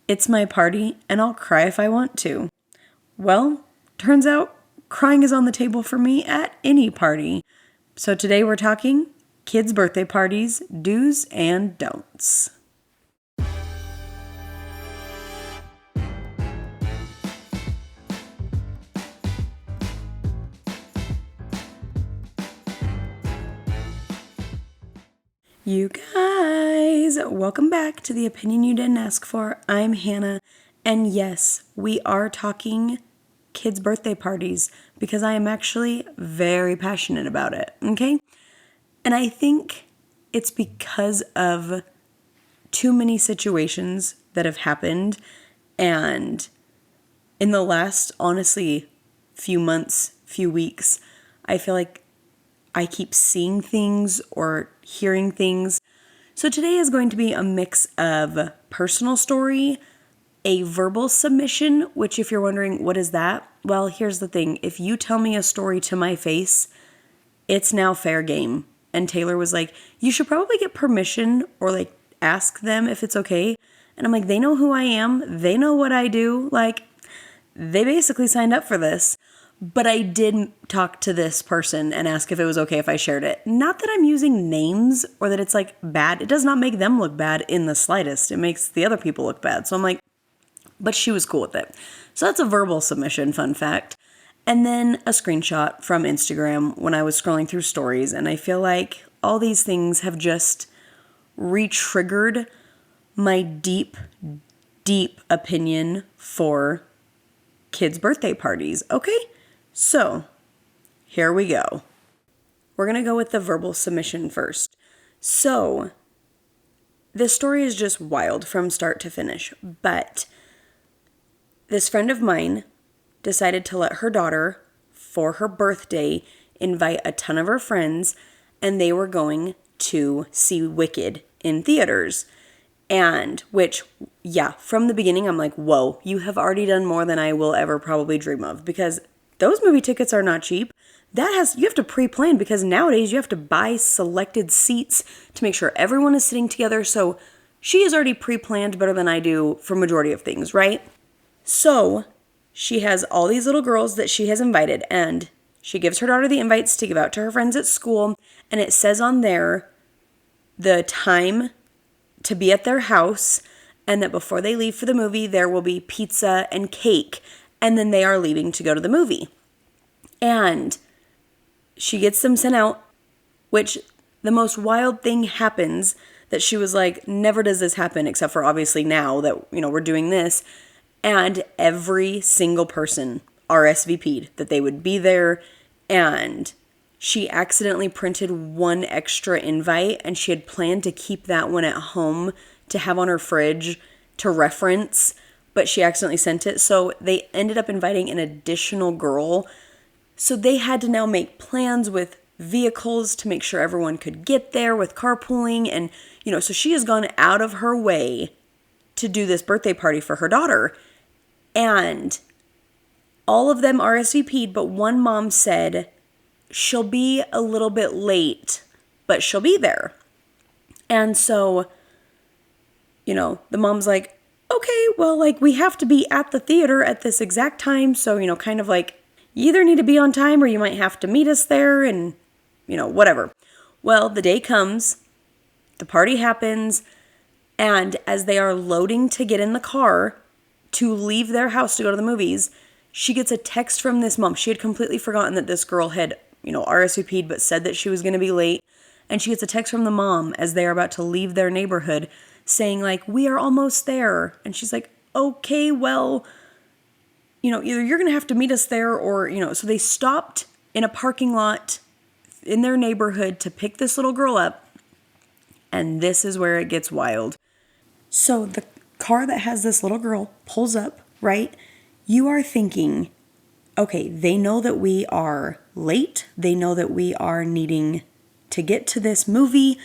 It's my party, and I'll cry if I want to. Well, turns out crying is on the table for me at any party. So today we're talking kids' birthday parties, do's and don'ts. You guys, welcome back to the opinion you didn't ask for. I'm Hannah, and yes, we are talking kids' birthday parties because I am actually very passionate about it, okay? And I think it's because of too many situations that have happened, and in the last, honestly, few months, few weeks, I feel like I keep seeing things or hearing things. So today is going to be a mix of personal story, a verbal submission, which if you're wondering, what is that? Well, here's the thing. If you tell me a story to my face, it's now fair game. And Taylor was like, you should probably get permission or like ask them if it's okay. And I'm like, they know who I am. They know what I do. Like, they basically signed up for this. But I did talk to this person and ask if it was okay if I shared it. Not that I'm using names or that it's like bad. It does not make them look bad in the slightest. It makes the other people look bad. So I'm like, but she was cool with it. So that's a verbal submission, fun fact. And then a screenshot from Instagram when I was scrolling through stories. And I feel like all these things have just re-triggered my deep, deep opinion for kids' birthday parties. Okay? So, here we go. We're going to go with the verbal submission first. So, this story is just wild from start to finish, but this friend of mine decided to let her daughter, for her birthday, invite a ton of her friends, and they were going to see Wicked in theaters. And, which, yeah, from the beginning, I'm like, whoa, you have already done more than I will ever probably dream of, because those movie tickets are not cheap. You have to pre-plan because nowadays you have to buy selected seats to make sure everyone is sitting together. So she has already pre-planned better than I do for majority of things, right? So she has all these little girls that she has invited, and she gives her daughter the invites to give out to her friends at school. And it says on there the time to be at their house, and that before they leave for the movie, there will be pizza and cake. And then they are leaving to go to the movie. And she gets them sent out, which the most wild thing happens that she was like, never does this happen, except for obviously now that, we're doing this. And every single person RSVP'd that they would be there. And she accidentally printed one extra invite, and she had planned to keep that one at home to have on her fridge to reference, but she accidentally sent it. So they ended up inviting an additional girl. So they had to now make plans with vehicles to make sure everyone could get there with carpooling. And, so she has gone out of her way to do this birthday party for her daughter. And all of them RSVP'd, but one mom said she'll be a little bit late, but she'll be there. And so, the mom's like, okay, well, like, we have to be at the theater at this exact time. So, kind of like, you either need to be on time or you might have to meet us there and, whatever. Well, the day comes, the party happens, and as they are loading to get in the car to leave their house to go to the movies, she gets a text from this mom. She had completely forgotten that this girl had, RSVP'd, but said that she was going to be late. And she gets a text from the mom as they are about to leave their neighborhood saying, like, we are almost there. And she's like, okay, well, either you're going to have to meet us there or, so they stopped in a parking lot in their neighborhood to pick this little girl up. And this is where it gets wild. So the car that has this little girl pulls up, right? You are thinking, okay, they know that we are late. They know that we are needing to get to this movie,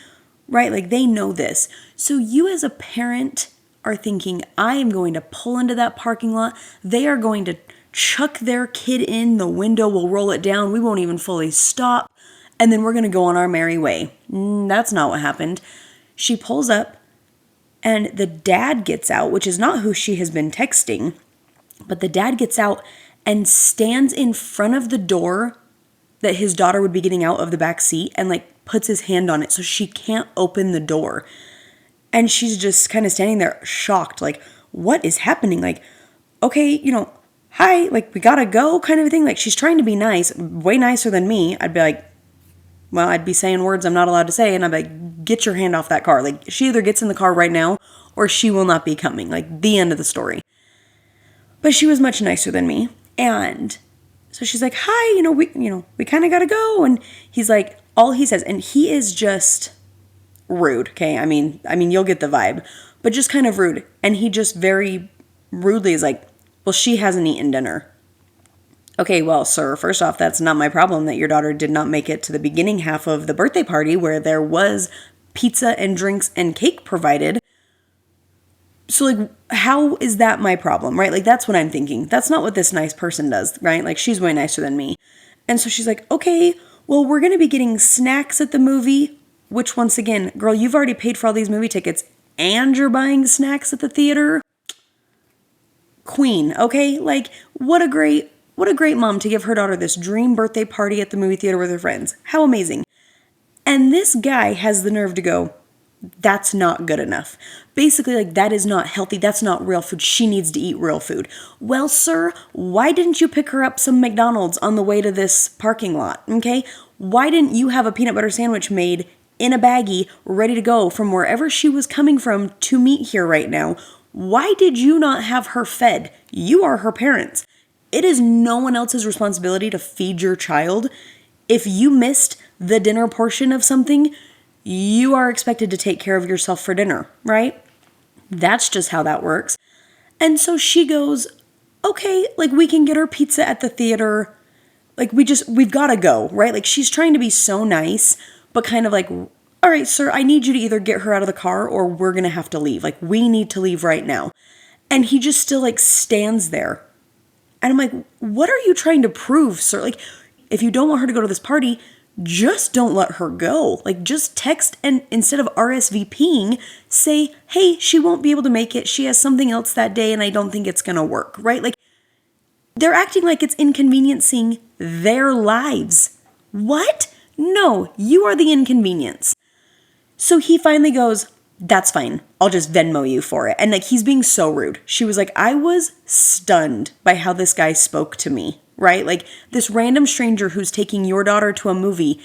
right? Like, they know this. So you as a parent are thinking, I am going to pull into that parking lot. They are going to chuck their kid in the window. We'll roll it down. We won't even fully stop. And then we're going to go on our merry way. That's not what happened. She pulls up. And the dad gets out, which is not who she has been texting, but the dad gets out and stands in front of the door that his daughter would be getting out of the back seat and like puts his hand on it so she can't open the door. And she's just kind of standing there shocked, like, what is happening? Like, okay, hi, like, we gotta go kind of a thing. Like, she's trying to be nice, way nicer than me. I'd be like, well, I'd be saying words I'm not allowed to say, and I'd be like, get your hand off that car. Like, she either gets in the car right now or she will not be coming. Like, the end of the story. But she was much nicer than me. And so she's like, hi, we kind of gotta go. And he's like, all he says, and he is just rude, okay? I mean, you'll get the vibe, but just kind of rude. And he just very rudely is like, well, she hasn't eaten dinner. Okay, well, sir, first off, that's not my problem that your daughter did not make it to the beginning half of the birthday party where there was pizza and drinks and cake provided. So, like, how is that my problem, right? Like, that's what I'm thinking. That's not what this nice person does, right? Like, she's way nicer than me. And so she's like, okay, well, we're going to be getting snacks at the movie, which, once again, girl, you've already paid for all these movie tickets and you're buying snacks at the theater. Queen, okay? Like, what a great mom to give her daughter this dream birthday party at the movie theater with her friends. How amazing. And this guy has the nerve to go, that's not good enough. Basically, like, that is not healthy. That's not real food. She needs to eat real food. Well, sir, why didn't you pick her up some McDonald's on the way to this parking lot, okay? Why didn't you have a peanut butter sandwich made in a baggie, ready to go from wherever she was coming from to meet here right now? Why did you not have her fed? You are her parents. It is no one else's responsibility to feed your child. If you missed the dinner portion of something, you are expected to take care of yourself for dinner, right? That's just how that works. And so she goes, okay, like, we can get her pizza at the theater. Like, we've got to go, right? Like, she's trying to be so nice, but kind of like, all right, sir, I need you to either get her out of the car or we're going to have to leave. Like, we need to leave right now. And he just still, like, stands there. And I'm like, what are you trying to prove, sir? Like, if you don't want her to go to this party, just don't let her go. Like, just text and instead of RSVPing, say, hey, she won't be able to make it. She has something else that day and I don't think it's going to work, right? Like, they're acting like it's inconveniencing their lives. What? No, you are the inconvenience. So he finally goes, that's fine. I'll just Venmo you for it. And like, he's being so rude. She was like, I was stunned by how this guy spoke to me, right? Like, this random stranger who's taking your daughter to a movie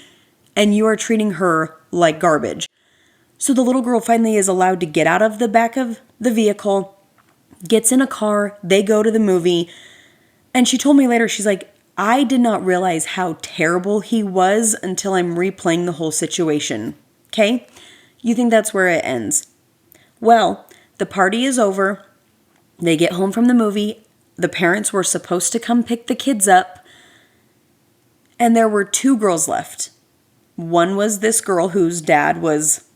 and you are treating her like garbage. So the little girl finally is allowed to get out of the back of the vehicle, gets in a car, they go to the movie. And she told me later, she's like, I did not realize how terrible he was until I'm replaying the whole situation. Okay? You think that's where it ends? Well, the party is over. They get home from the movie. The parents were supposed to come pick the kids up. And there were two girls left. One was this girl whose dad was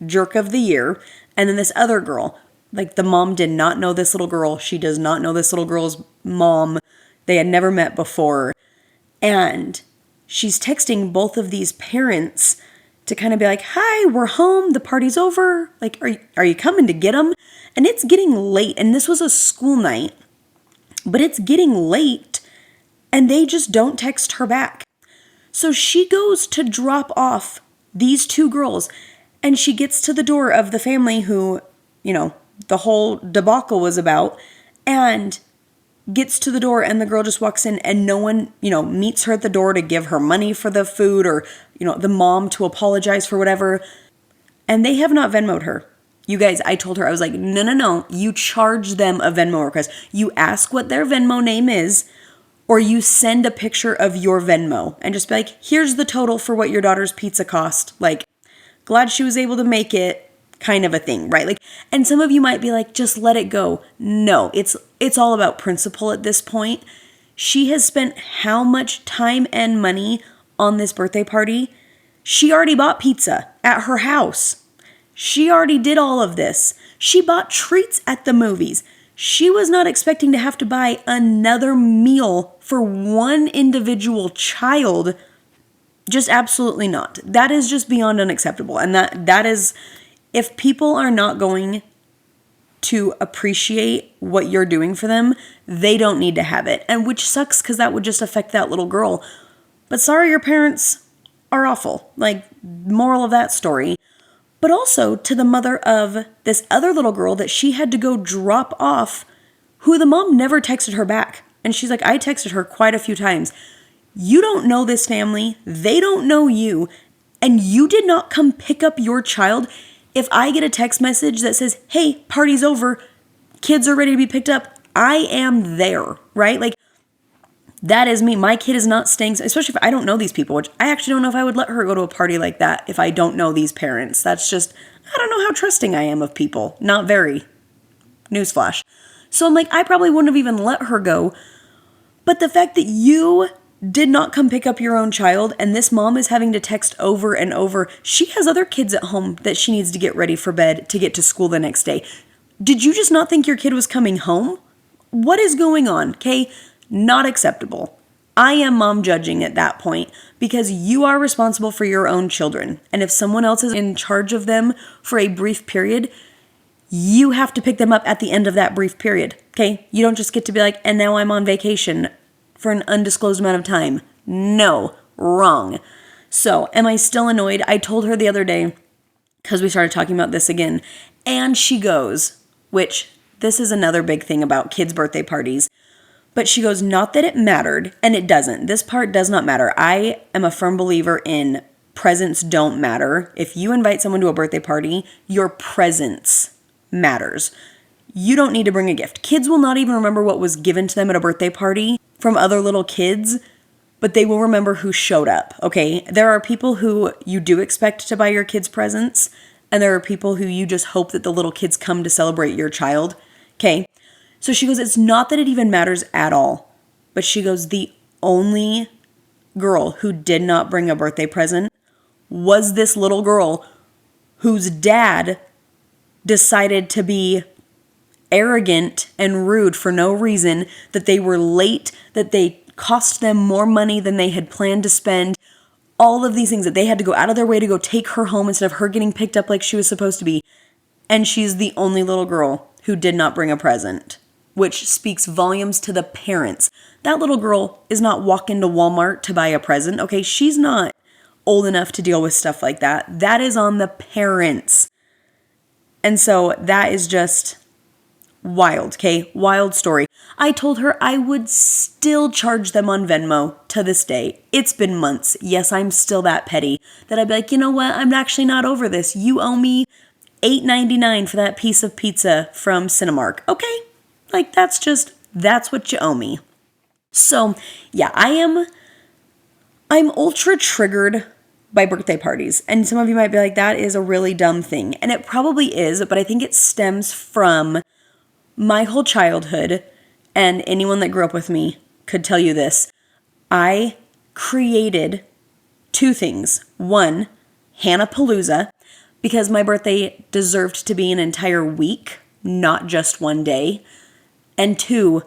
jerk of the year. And then this other girl. Like, the mom did not know this little girl. She does not know this little girl's mom. They had never met before. And she's texting both of these parents to kind of be like, hi, we're home. The party's over. Like, are you coming to get them? And it's getting late. And this was a school night. But it's getting late. And they just don't text her back. So she goes to drop off these two girls. And she gets to the door of the family who, the whole debacle was about. And gets to the door and the girl just walks in and no one, meets her at the door to give her money for the food or, the mom to apologize for whatever. And they have not Venmo'd her. You guys, I told her, I was like, no. You charge them a Venmo request. You ask what their Venmo name is or you send a picture of your Venmo and just be like, here's the total for what your daughter's pizza cost. Like, glad she was able to make it. Kind of a thing, right? Like, and some of you might be like, just let it go. No, it's all about principle at this point. She has spent how much time and money on this birthday party? She already bought pizza at her house. She already did all of this. She bought treats at the movies. She was not expecting to have to buy another meal for one individual child. Just absolutely not. That is just beyond unacceptable. And that is If people are not going to appreciate what you're doing for them, they don't need to have it. And which sucks because that would just affect that little girl. But sorry, your parents are awful. Like, moral of that story. But also to the mother of this other little girl that she had to go drop off, who the mom never texted her back. And she's like, I texted her quite a few times. You don't know this family. They don't know you. And you did not come pick up your child. If I get a text message that says, hey, party's over, kids are ready to be picked up, I am there, right? Like, that is me. My kid is not staying, especially if I don't know these people, which I actually don't know if I would let her go to a party like that if I don't know these parents. That's just, I don't know how trusting I am of people. Not very. Newsflash. So I'm like, I probably wouldn't have even let her go. But the fact that you did not come pick up your own child, and this mom is having to text over and over. She has other kids at home that she needs to get ready for bed to get to school the next day. Did you just not think your kid was coming home? What is going on? Okay, not acceptable. I am mom judging at that point because you are responsible for your own children. And if someone else is in charge of them for a brief period, you have to pick them up at the end of that brief period. Okay, you don't just get to be like, and now I'm on vacation for an undisclosed amount of time. No, wrong. So, am I still annoyed? I told her the other day, because we started talking about this again, and she goes, which this is another big thing about kids' birthday parties, but she goes, not that it mattered, and it doesn't. This part does not matter. I am a firm believer in presents don't matter. If you invite someone to a birthday party, your presence matters. You don't need to bring a gift. Kids will not even remember what was given to them at a birthday party from other little kids, but they will remember who showed up, okay? There are people who you do expect to buy your kids presents, and there are people who you just hope that the little kids come to celebrate your child, okay? So she goes, it's not that it even matters at all, but she goes, the only girl who did not bring a birthday present was this little girl whose dad decided to be arrogant and rude for no reason, that they were late, that they cost them more money than they had planned to spend, all of these things that they had to go out of their way to go take her home instead of her getting picked up like she was supposed to be. And she's the only little girl who did not bring a present, which speaks volumes to the parents. That little girl is not walking to Walmart to buy a present, okay? She's not old enough to deal with stuff like that. That is on the parents. And so that is just wild, okay? Wild story. I told her I would still charge them on Venmo to this day. It's been months. Yes, I'm still that petty that I'd be like, you know what? I'm actually not over this. You owe me $8.99 for that piece of pizza from Cinemark. Okay? Like, that's what you owe me. So, yeah, I'm ultra triggered by birthday parties. And some of you might be like, that is a really dumb thing. And it probably is, but I think it stems from my whole childhood, and anyone that grew up with me could tell you this. I created two things. One, Hannah-palooza, because my birthday deserved to be an entire week, not just one day. And two,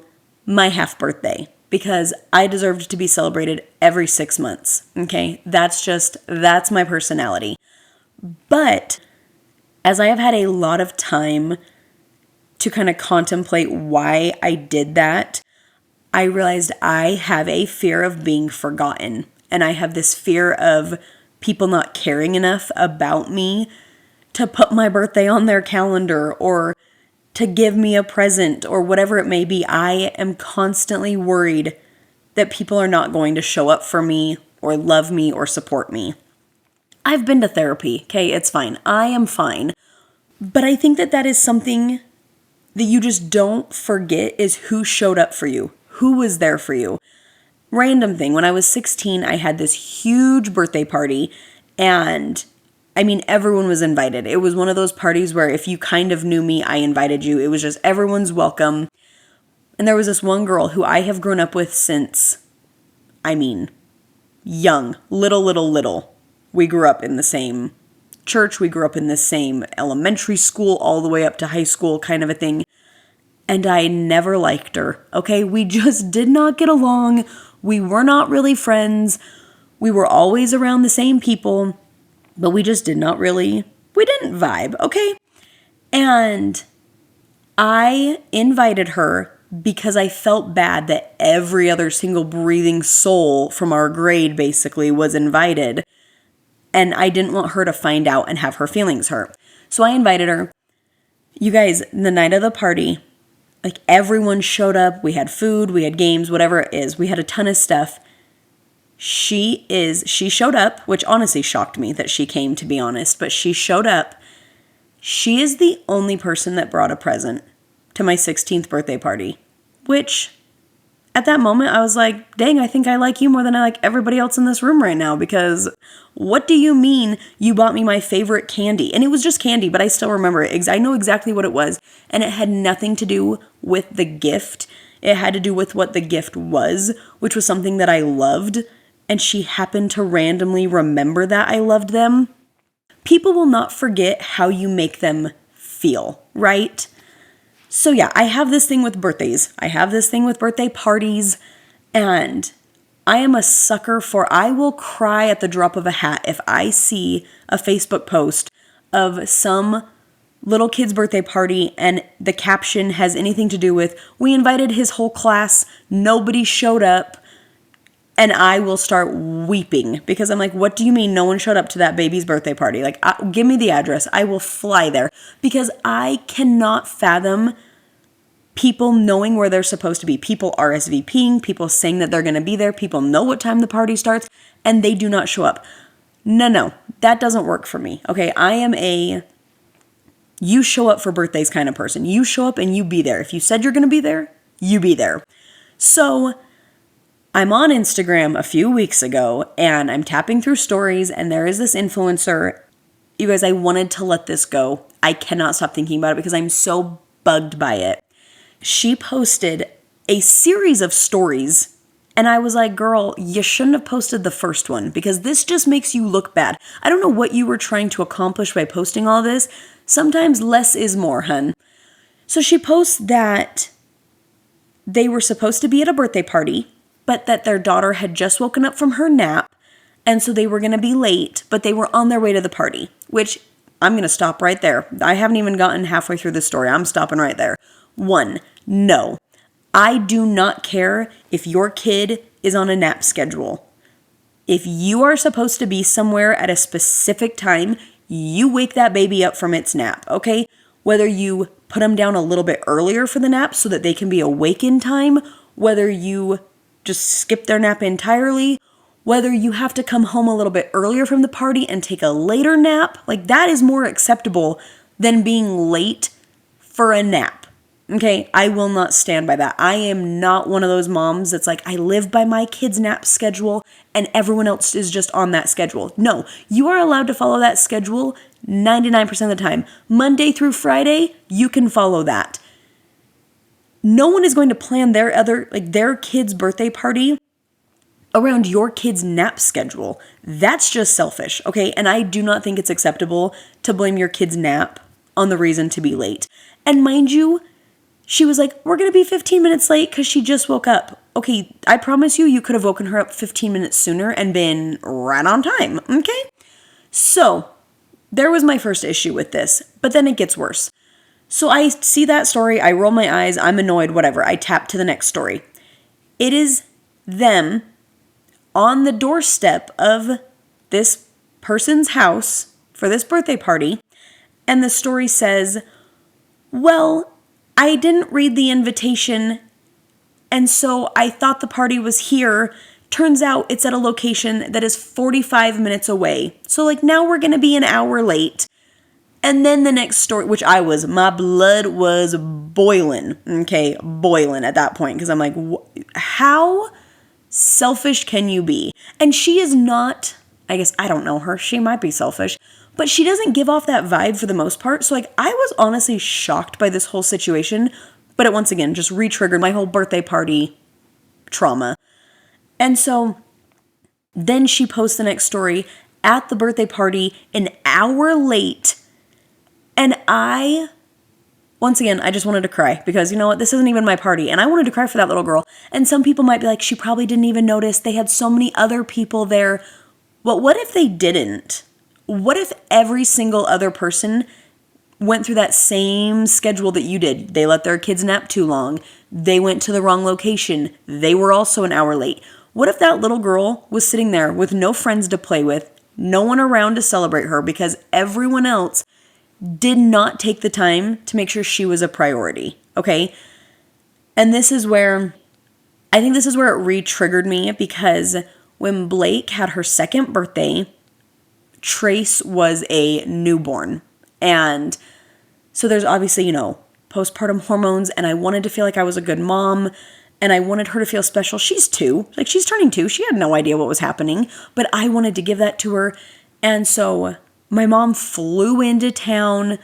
my half birthday, because I deserved to be celebrated every 6 months. Okay, that's my personality. But as I have had a lot of time to kind of contemplate why I did that, I realized I have a fear of being forgotten. And I have this fear of people not caring enough about me to put my birthday on their calendar or to give me a present or whatever it may be. I am constantly worried that people are not going to show up for me or love me or support me. I've been to therapy, okay? It's fine. I am fine. But I think that is something that you just don't forget, is who showed up for you, who was there for you. Random thing, when I was 16, I had this huge birthday party, and I mean, everyone was invited. It was one of those parties where if you kind of knew me, I invited you. It was just everyone's welcome. And there was this one girl who I have grown up with since, young, little. We grew up in the same church. We grew up in the same elementary school all the way up to high school kind of a thing. And I never liked her, okay? We just did not get along. We were not really friends. We were always around the same people, but we just did not really We didn't vibe, okay? And I invited her because I felt bad that every other single breathing soul from our grade basically was invited. And I didn't want her to find out and have her feelings hurt. So I invited her. You guys, the night of the party, like everyone showed up. We had food, we had games, whatever it is. We had a ton of stuff. She showed up, which honestly shocked me that she came, to be honest, but she showed up. She is the only person that brought a present to my 16th birthday party, which at that moment I was like, dang, I think I like you more than I like everybody else in this room right now, because what do you mean you bought me my favorite candy? And it was just candy, but I still remember it. I know exactly what it was, and it had nothing to do with the gift. It had to do with what the gift was, which was something that I loved, and she happened to randomly remember that I loved them. People will not forget how you make them feel, right? So yeah, I have this thing with birthdays. I have this thing with birthday parties, and I am a sucker for, I will cry at the drop of a hat if I see a Facebook post of some little kid's birthday party and the caption has anything to do with, we invited his whole class, nobody showed up, and I will start weeping because I'm like, what do you mean no one showed up to that baby's birthday party? Like, give me the address. I will fly there, because I cannot fathom people knowing where they're supposed to be. People RSVPing, people saying that they're going to be there, people know what time the party starts, and they do not show up. No, that doesn't work for me. Okay, I am you show up for birthdays kind of person. You show up and you be there. If you said you're going to be there, you be there. So I'm on Instagram a few weeks ago, and I'm tapping through stories, and there is this influencer. You guys, I wanted to let this go. I cannot stop thinking about it because I'm so bugged by it. She posted a series of stories, and I was like, girl, you shouldn't have posted the first one, because this just makes you look bad. I don't know what you were trying to accomplish by posting all this. Sometimes less is more, hun. So she posts that they were supposed to be at a birthday party, but that their daughter had just woken up from her nap, and so they were going to be late, but they were on their way to the party, which I'm going to stop right there. I haven't even gotten halfway through the story. I'm stopping right there. 1, no. I do not care if your kid is on a nap schedule. If you are supposed to be somewhere at a specific time, you wake that baby up from its nap, okay? Whether you put them down a little bit earlier for the nap so that they can be awake in time, whether you just skip their nap entirely, whether you have to come home a little bit earlier from the party and take a later nap, like that is more acceptable than being late for a nap. Okay, I will not stand by that. I am not one of those moms that's like, I live by my kid's nap schedule and everyone else is just on that schedule. No, you are allowed to follow that schedule 99% of the time. Monday through Friday, you can follow that. No one is going to plan their kid's birthday party around your kid's nap schedule. That's just selfish, okay? And I do not think it's acceptable to blame your kid's nap on the reason to be late. And mind you, she was like, we're going to be 15 minutes late because she just woke up. Okay, I promise you could have woken her up 15 minutes sooner and been right on time, okay? So, there was my first issue with this, but then it gets worse. So I see that story, I roll my eyes, I'm annoyed, whatever. I tap to the next story. It is them on the doorstep of this person's house for this birthday party, and the story says, well, I didn't read the invitation, and so I thought the party was here. Turns out it's at a location that is 45 minutes away. So like now we're going to be an hour late. And then the next story, which my blood was boiling, okay, boiling at that point. Because I'm like, how selfish can you be? And she is not, I guess, I don't know her. She might be selfish. But she doesn't give off that vibe for the most part. So like, I was honestly shocked by this whole situation. But it once again just re-triggered my whole birthday party trauma. And so then she posts the next story at the birthday party an hour late. And once again, I just wanted to cry because you know what? This isn't even my party. And I wanted to cry for that little girl. And some people might be like, she probably didn't even notice. They had so many other people there. Well, what if they didn't? What if every single other person went through that same schedule that you did? They let their kids nap too long. They went to the wrong location. They were also an hour late. What if that little girl was sitting there with no friends to play with, no one around to celebrate her because everyone else did not take the time to make sure she was a priority, okay? And this is where, I think this is where it re-triggered me, because when Blake had her second birthday, Trace was a newborn. And so there's obviously, postpartum hormones, and I wanted to feel like I was a good mom, and I wanted her to feel special. She's 2, like she's turning 2. She had no idea what was happening, but I wanted to give that to her. And so my mom flew into town.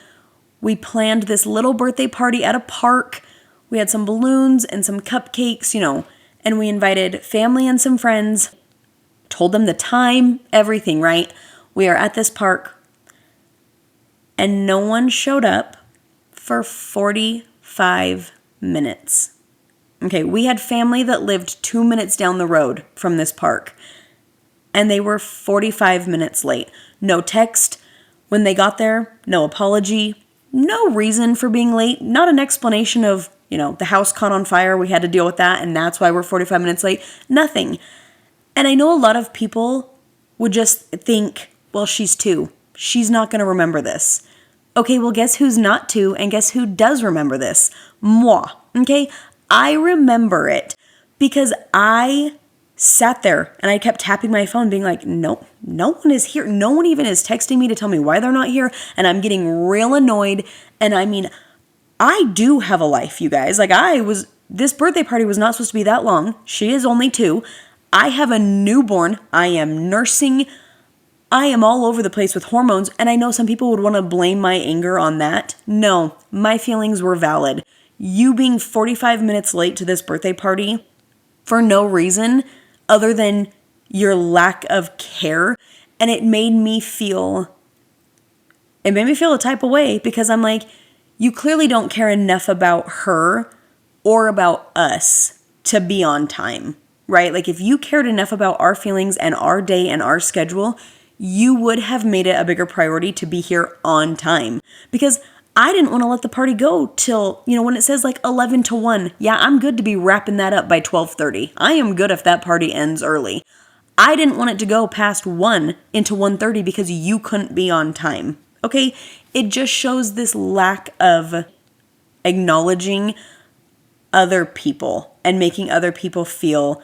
We planned this little birthday party at a park. We had some balloons and some cupcakes, and we invited family and some friends, told them the time, everything, right? We are at this park, and no one showed up for 45 minutes. Okay, we had family that lived 2 minutes down the road from this park, and they were 45 minutes late. No text when they got there, no apology, no reason for being late, not an explanation of, the house caught on fire, we had to deal with that, and that's why we're 45 minutes late. Nothing. And I know a lot of people would just think, well, she's 2. She's not going to remember this. Okay, well, guess who's not 2, and guess who does remember this? Moi. Okay? I remember it because I sat there and I kept tapping my phone being like, no one is here. No one even is texting me to tell me why they're not here. And I'm getting real annoyed. And I mean, I do have a life, you guys. Like this birthday party was not supposed to be that long. She is only 2. I have a newborn. I am nursing. I am all over the place with hormones. And I know some people would want to blame my anger on that. No, my feelings were valid. You being 45 minutes late to this birthday party for no reason other than your lack of care. And it made me feel a type of way, because I'm like, you clearly don't care enough about her or about us to be on time, right? Like if you cared enough about our feelings and our day and our schedule, you would have made it a bigger priority to be here on time. Because I didn't want to let the party go till, when it says like 11 to 1. Yeah, I'm good to be wrapping that up by 12:30. I am good if that party ends early. I didn't want it to go past 1 into 1:30 because you couldn't be on time. Okay? It just shows this lack of acknowledging other people and making other people feel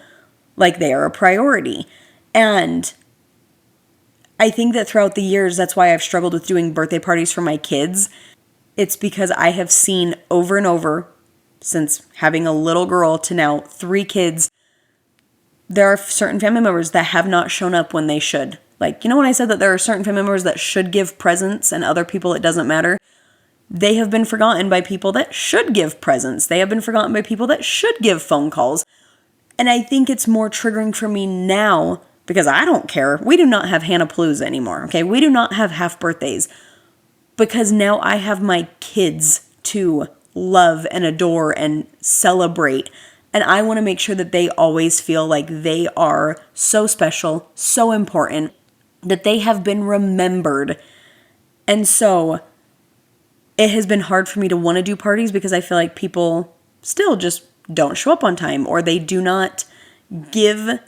like they are a priority. And I think that throughout the years, that's why I've struggled with doing birthday parties for my kids. It's because I have seen over and over, since having a little girl to now 3 kids, there are certain family members that have not shown up when they should. Like, when I said that there are certain family members that should give presents and other people it doesn't matter, they have been forgotten by people that should give presents. They have been forgotten by people that should give phone calls. And I think it's more triggering for me now because I don't care. We do not have Hannah-Palooza anymore, okay? We do not have half birthdays. Because now I have my kids to love and adore and celebrate. And I want to make sure that they always feel like they are so special, so important, that they have been remembered. And so it has been hard for me to want to do parties because I feel like people still just don't show up on time, or they do not give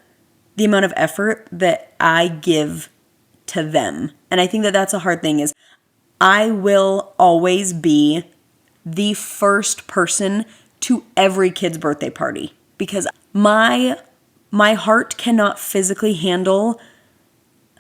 the amount of effort that I give to them. And I think that that's a hard thing, is I will always be the first person to every kid's birthday party because my heart cannot physically handle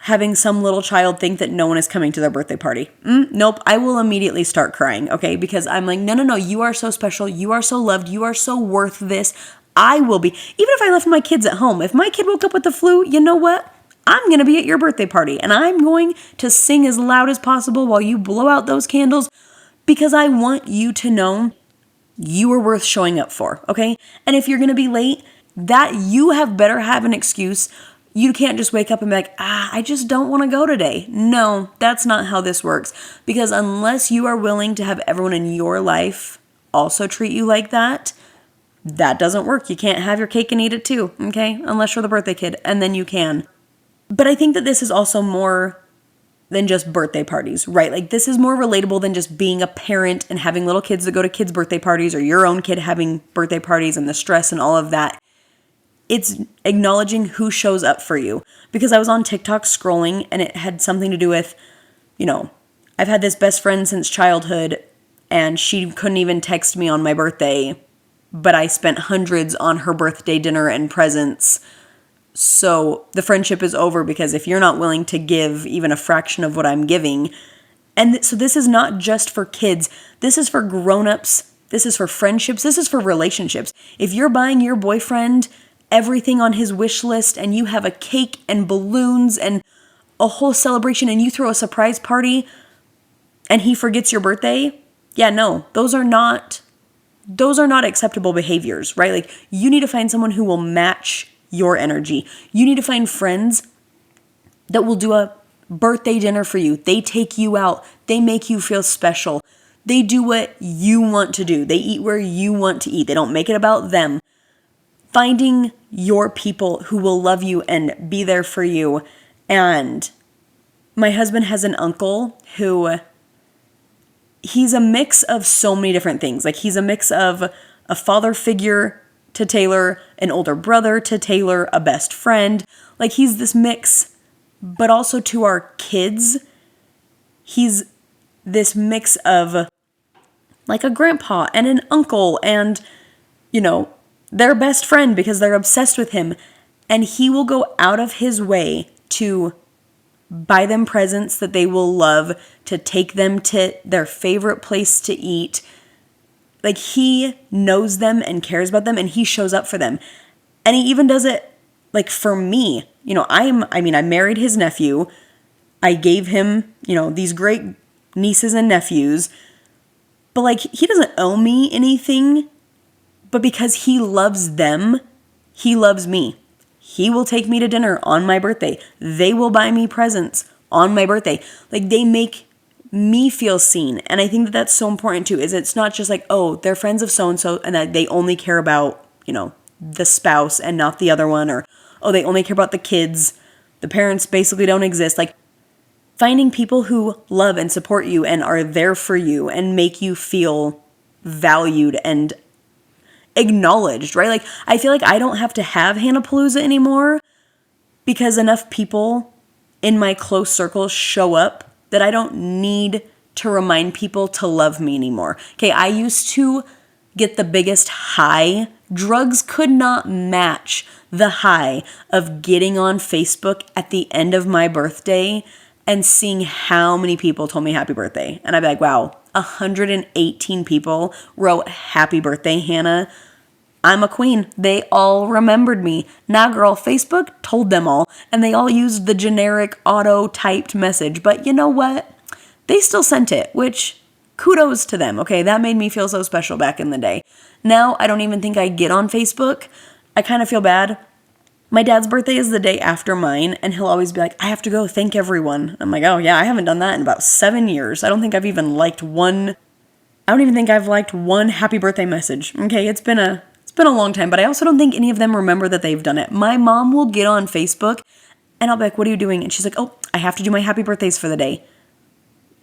having some little child think that no one is coming to their birthday party. Nope, I will immediately start crying, okay? Because I'm like, no, you are so special. You are so loved. You are so worth this. I will be. Even if I left my kids at home, if my kid woke up with the flu, you know what? I'm going to be at your birthday party and I'm going to sing as loud as possible while you blow out those candles because I want you to know you are worth showing up for, okay? And if you're going to be late, that you better have an excuse. You can't just wake up and be like, I just don't want to go today. No, that's not how this works. Because unless you are willing to have everyone in your life also treat you like that, that doesn't work. You can't have your cake and eat it too, okay? Unless you're the birthday kid, and then you can. But I think that this is also more than just birthday parties, right? Like this is more relatable than just being a parent and having little kids that go to kids' birthday parties or your own kid having birthday parties and the stress and all of that. It's acknowledging who shows up for you. Because I was on TikTok scrolling and it had something to do with, I've had this best friend since childhood and she couldn't even text me on my birthday, but I spent hundreds on her birthday dinner and presents. So the friendship is over because if you're not willing to give even a fraction of what I'm giving, and so this is not just for kids, this is for grown-ups, this is for friendships, this is for relationships. If you're buying your boyfriend everything on his wish list and you have a cake and balloons and a whole celebration and you throw a surprise party and he forgets your birthday, yeah, no, those are not acceptable behaviors, right? Like you need to find someone who will match your energy. You need to find friends that will do a birthday dinner for you. They take you out. They make you feel special. They do what you want to do. They eat where you want to eat. They don't make it about them. Finding your people who will love you and be there for you. And my husband has an uncle who, he's a mix of so many different things. Like he's a mix of a father figure to Taylor, an older brother to Taylor, a best friend. Like he's this mix, but also to our kids, he's this mix of like a grandpa and an uncle and, their best friend because they're obsessed with him. And he will go out of his way to buy them presents that they will love, to take them to their favorite place to eat. Like he knows them and cares about them and he shows up for them. And he even does it like for me. I married his nephew. I gave him, these great nieces and nephews. But like he doesn't owe me anything. But because he loves them, he loves me. He will take me to dinner on my birthday. They will buy me presents on my birthday. Like they make me feel seen. And I think that that's so important too, is it's not just like, oh, they're friends of so-and-so and that they only care about, the spouse and not the other one, or, oh, they only care about the kids. The parents basically don't exist. Like finding people who love and support you and are there for you and make you feel valued and acknowledged, right? Like I feel like I don't have to have Hannahpalooza anymore because enough people in my close circle show up that I don't need to remind people to love me anymore. Okay, I used to get the biggest high. Drugs could not match the high of getting on Facebook at the end of my birthday and seeing how many people told me happy birthday. And I'd be like, wow, 118 people wrote happy birthday, Hannah. I'm a queen. They all remembered me. Nah, girl, Facebook told them all, and they all used the generic auto-typed message. But you know what? They still sent it, which kudos to them. Okay, that made me feel so special back in the day. Now, I don't even think I get on Facebook. I kind of feel bad. My dad's birthday is the day after mine, and he'll always be like, I have to go thank everyone. I'm like, oh yeah, I haven't done that in about 7 years. I don't think I've liked one happy birthday message. Okay, it's been a long time, but I also don't think any of them remember that they've done it. My mom will get on Facebook and I'll be like, what are you doing? And she's like, oh, I have to do my happy birthdays for the day.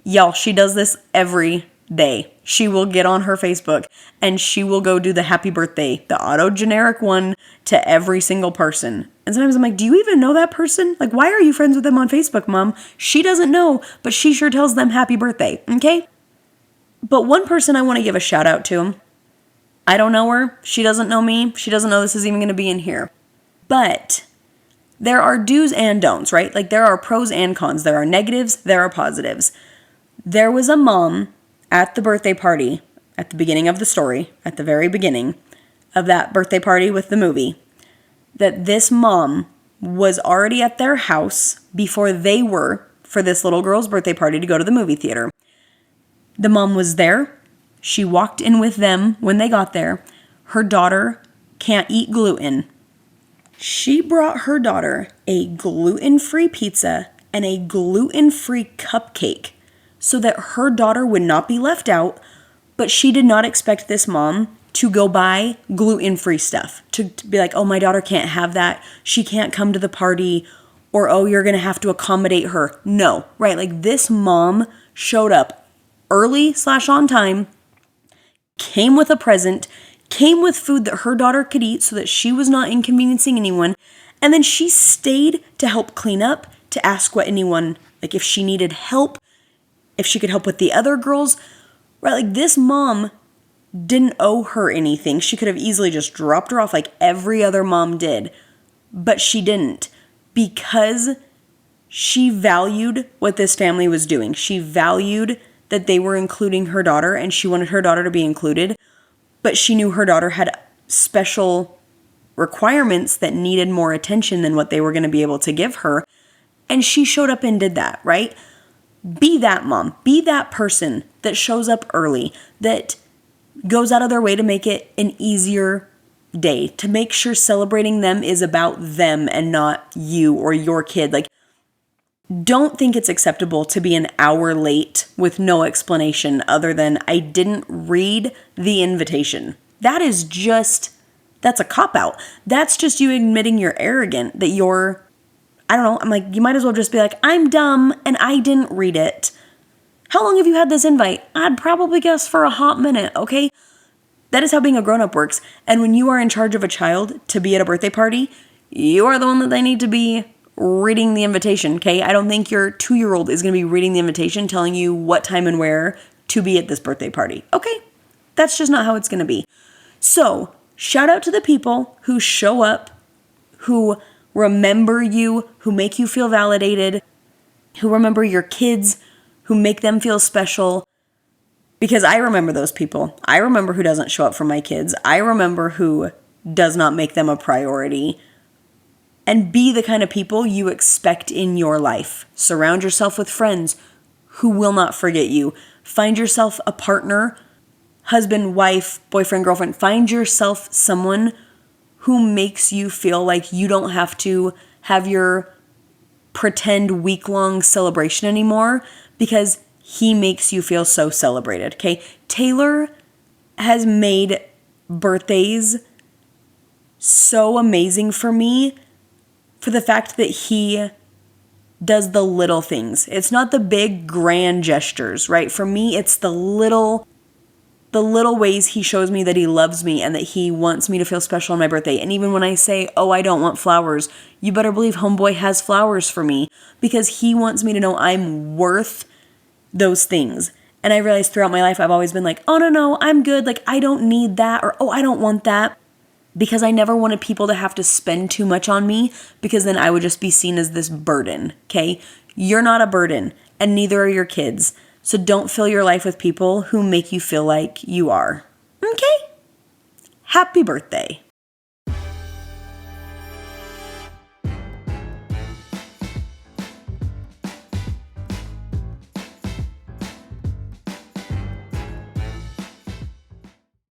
Y'all, she does this every day. She will get on her Facebook and she will go do the happy birthday, the auto generic one to every single person. And sometimes I'm like, do you even know that person? Like, why are you friends with them on Facebook, Mom? She doesn't know, but she sure tells them happy birthday. Okay. But one person I want to give a shout out to, I don't know her. She doesn't know me. She doesn't know this is even going to be in here. But there are do's and don'ts, right? Like there are pros and cons. There are negatives. There are positives. There was a mom at the birthday party at the beginning of the story, at the very beginning of that birthday party with the movie, that this mom was already at their house before they were for this little girl's birthday party to go to the movie theater. The mom was there. She walked in with them when they got there. Her daughter can't eat gluten. She brought her daughter a gluten-free pizza and a gluten-free cupcake so that her daughter would not be left out, but she did not expect this mom to go buy gluten-free stuff, to be like, oh, my daughter can't have that. She can't come to the party. or, oh, you're going to have to accommodate her. No, right? Like this mom showed up early / on time, came with a present, came with food that her daughter could eat so that she was not inconveniencing anyone. And then she stayed to help clean up, to ask what anyone, like if she needed help, if she could help with the other girls, right? Like this mom didn't owe her anything. She could have easily just dropped her off like every other mom did, but she didn't, because she valued what this family was doing. She valued that they were including her daughter, and she wanted her daughter to be included, but she knew her daughter had special requirements that needed more attention than what they were going to be able to give her. And she showed up and did that, right? Be that mom. Be that person that shows up early, that goes out of their way to make it an easier day, to make sure celebrating them is about them and not you or your kid. Like, don't think it's acceptable to be an hour late with no explanation other than I didn't read the invitation. That's a cop-out. That's just you admitting you're arrogant, that you're, I don't know, I'm like, you might as well just be like, I'm dumb and I didn't read it. How long have you had this invite? I'd probably guess for a hot minute, okay? That is how being a grown-up works. And when you are in charge of a child to be at a birthday party, you are the one that they need to be reading the invitation, okay? I don't think your 2-year-old is going to be reading the invitation telling you what time and where to be at this birthday party, okay? That's just not how it's going to be. So, shout out to the people who show up, who remember you, who make you feel validated, who remember your kids, who make them feel special. Because I remember those people. I remember who doesn't show up for my kids. I remember who does not make them a priority. And be the kind of people you expect in your life. Surround yourself with friends who will not forget you. Find yourself a partner, husband, wife, boyfriend, girlfriend. Find yourself someone who makes you feel like you don't have to have your pretend week-long celebration anymore, because he makes you feel so celebrated, okay? Taylor has made birthdays so amazing for me for the fact that he does the little things. It's not the big grand gestures, right? For me, it's the little ways he shows me that he loves me and that he wants me to feel special on my birthday. And even when I say, oh, I don't want flowers, you better believe homeboy has flowers for me, because he wants me to know I'm worth those things. And I realized throughout my life, I've always been like, oh, no, I'm good. Like, I don't need that, or, oh, I don't want that. Because I never wanted people to have to spend too much on me, because then I would just be seen as this burden, okay? You're not a burden, and neither are your kids. So don't fill your life with people who make you feel like you are. Okay? Happy birthday.